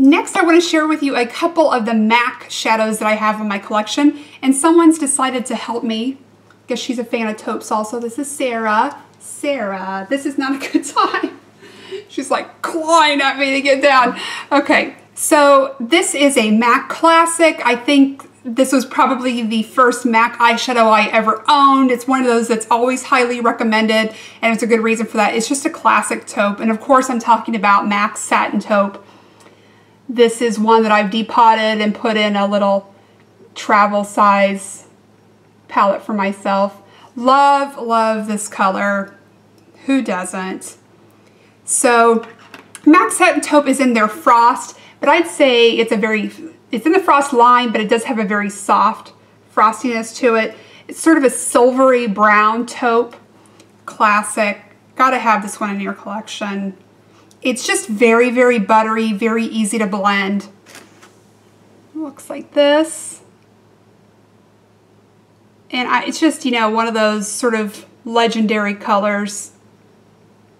Next, I want to share with you a couple of the MAC shadows that I have in my collection, and someone's decided to help me. I guess she's a fan of taupes also. This is Sarah. Sarah, this is not a good time. She's like clawing at me to get down. Okay, so this is a MAC classic. I think this was probably the first MAC eyeshadow I ever owned. It's one of those that's always highly recommended, and it's a good reason for that. It's just a classic taupe, and of course I'm talking about MAC Satin Taupe. This is one that I've depotted and put in a little travel size palette for myself. Love, love this color. Who doesn't? So MAC Satin Taupe is in their Frost, but I'd say it's in the Frost line, but it does have a very soft frostiness to it. It's sort of a silvery brown taupe. Classic. Gotta have this one in your collection. It's just very, very buttery, very easy to blend. It looks like this. And it's just, you know, one of those sort of legendary colors.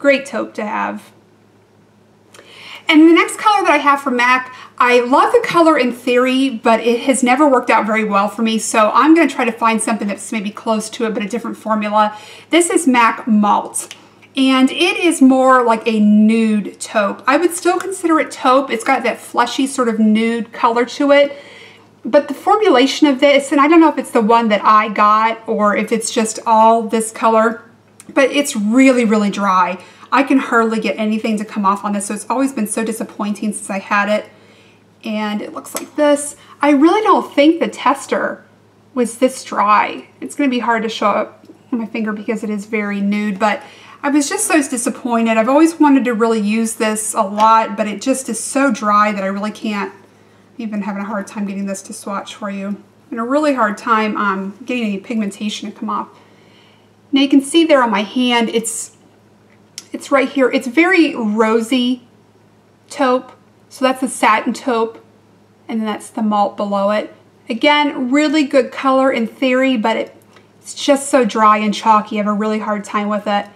Great taupe to have. And the next color that I have from MAC, I love the color in theory, but it has never worked out very well for me, so I'm going to try to find something that's maybe close to it, but a different formula. This is MAC Malt, and it is more like a nude taupe. I would still consider it taupe. It's got that fleshy sort of nude color to it, but the formulation of this, and I don't know if it's the one that I got or if it's just all this color, but it's really, really dry. I can hardly get anything to come off on this, so it's always been so disappointing since I had it. And it looks like this. I really don't think the tester was this dry. It's going to be hard to show up on my finger because it is very nude, but I was just so disappointed. I've always wanted to really use this a lot, but it just is so dry that I really can't. I'm even having a hard time getting this to swatch for you. And a really hard time getting any pigmentation to come off. Now you can see there on my hand, it's right here. It's very rosy taupe. So that's the satin taupe, and then that's the malt below it. Again, really good color in theory, but it's just so dry and chalky. I have a really hard time with it.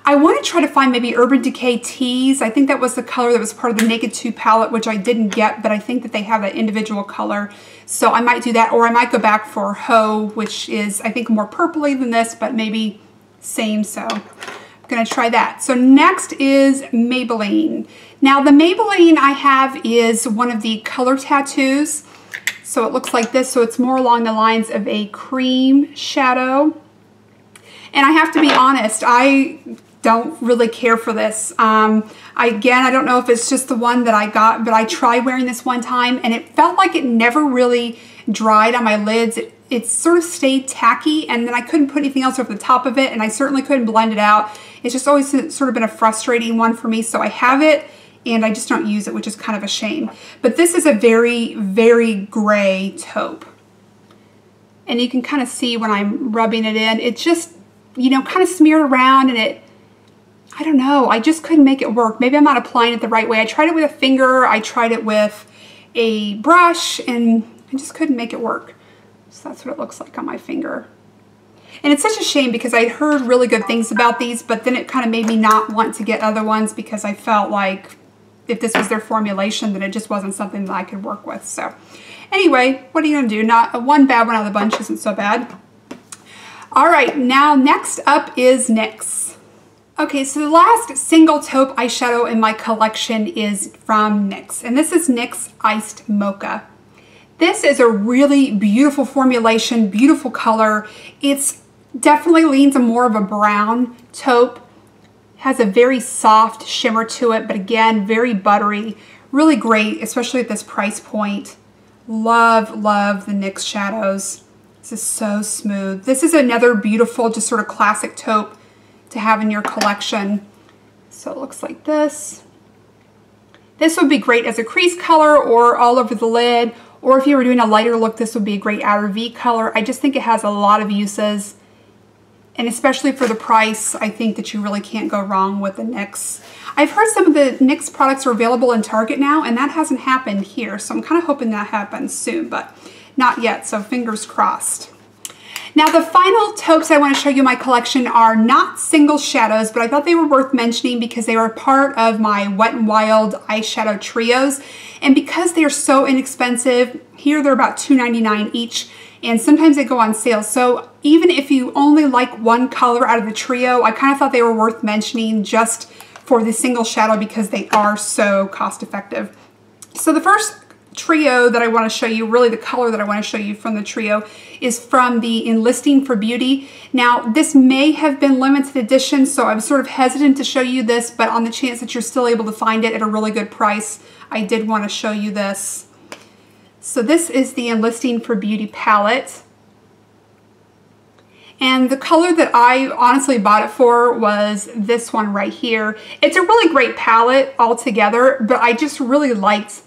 I want to try to find maybe Urban Decay Tease. I think that was the color that was part of the Naked 2 palette, which I didn't get, but I think that they have that individual color. So I might do that, or I might go back for Ho, which is, I think, more purpley than this, but maybe same, so I'm going to try that. So next is Maybelline. Now the Maybelline I have is one of the color tattoos. So it looks like this. So it's more along the lines of a cream shadow. And I have to be honest, I don't really care for this. Again, I don't know if it's just the one that I got, but I tried wearing this one time and it felt like it never really dried on my lids. It sort of stayed tacky, and then I couldn't put anything else over the top of it, and I certainly couldn't blend it out. It's just always sort of been a frustrating one for me, so I have it, and I just don't use it, which is kind of a shame. But this is a very, very gray taupe. And you can kind of see when I'm rubbing it in, it just, you know, kind of smeared around, and I don't know, I just couldn't make it work. Maybe I'm not applying it the right way. I tried it with a finger, I tried it with a brush, and I just couldn't make it work. So that's what it looks like on my finger. And it's such a shame because I heard really good things about these, but then it kind of made me not want to get other ones because I felt like if this was their formulation, then it just wasn't something that I could work with. So anyway, what are you going to do? Not one bad one out of the bunch isn't so bad. All right, now next up is NYX. Okay, so the last single taupe eyeshadow in my collection is from NYX, and this is NYX Iced Mocha. This is a really beautiful formulation, beautiful color. It's definitely leans more of a brown taupe. Has a very soft shimmer to it, but again, very buttery. Really great, especially at this price point. Love, love the NYX shadows. This is so smooth. This is another beautiful, just sort of classic taupe to have in your collection. So it looks like this. This would be great as a crease color or all over the lid. Or if you were doing a lighter look, this would be a great outer V color. I just think it has a lot of uses. And especially for the price, I think that you really can't go wrong with the NYX. I've heard some of the NYX products are available in Target now, and that hasn't happened here. So I'm kind of hoping that happens soon, but not yet, so fingers crossed. Now the final taupes I want to show you in my collection are not single shadows, but I thought they were worth mentioning because they were part of my Wet n Wild eyeshadow trios. And because they are so inexpensive, here they're about $2.99 each, and sometimes they go on sale. So even if you only like one color out of the trio, I kind of thought they were worth mentioning just for the single shadow because they are so cost effective. So the first trio that I want to show you, really the color that I want to show you from the trio, is from the Enlisting for Beauty. Now this may have been limited edition, so I'm sort of hesitant to show you this, but on the chance that you're still able to find it at a really good price, I did want to show you this. So this is the Enlisting for Beauty palette. And the color that I honestly bought it for was this one right here. It's a really great palette altogether, but I just really liked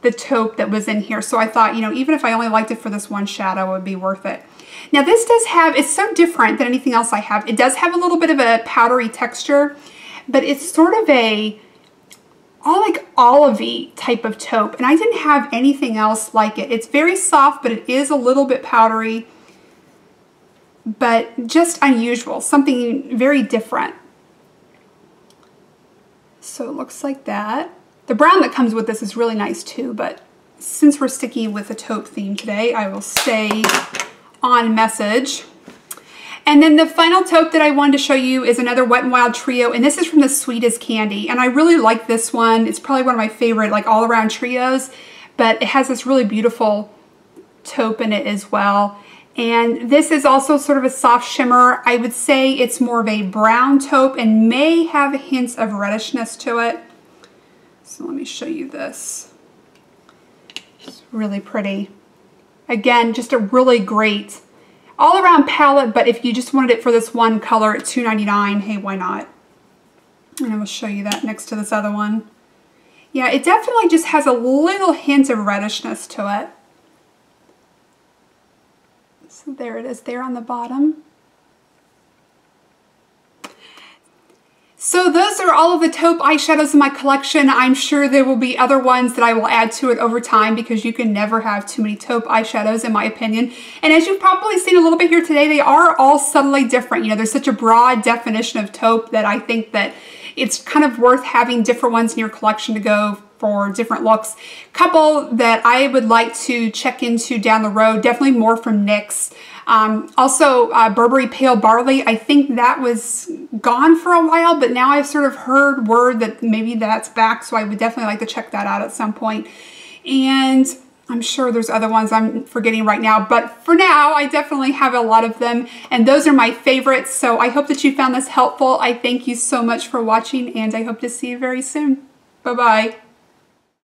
the taupe that was in here. So I thought, you know, even if I only liked it for this one shadow, it would be worth it. Now this does have, it's so different than anything else I have. It does have a little bit of a powdery texture, but it's sort of a like olivey type of taupe. And I didn't have anything else like it. It's very soft, but it is a little bit powdery, but just unusual, something very different. So it looks like that. The brown that comes with this is really nice too, but since we're sticking with the taupe theme today, I will stay on message. And then the final taupe that I wanted to show you is another Wet n Wild trio, and this is from the Sweet as Candy. And I really like this one. It's probably one of my favorite like all around trios, but it has this really beautiful taupe in it as well. And this is also sort of a soft shimmer. I would say it's more of a brown taupe and may have hints of reddishness to it. So let me show you this. It's really pretty. Again, just a really great all-around palette, but if you just wanted it for this one color at $2.99, hey, why not? And I will show you that next to this other one. Yeah, it definitely just has a little hint of reddishness to it. So there it is there on the bottom. So those are all of the taupe eyeshadows in my collection. I'm sure there will be other ones that I will add to it over time because you can never have too many taupe eyeshadows in my opinion. And as you've probably seen a little bit here today, they are all subtly different. You know, there's such a broad definition of taupe that I think that it's kind of worth having different ones in your collection to go for different looks. Couple that I would like to check into down the road, definitely more from NYX. Also Burberry Pale Barley. I think that was gone for a while, but now I've sort of heard word that maybe that's back, so I would definitely like to check that out at some point. And I'm sure there's other ones I'm forgetting right now, but for now I definitely have a lot of them, and those are my favorites. So I hope that you found this helpful. I thank you so much for watching, and I hope to see you very soon. Bye-bye.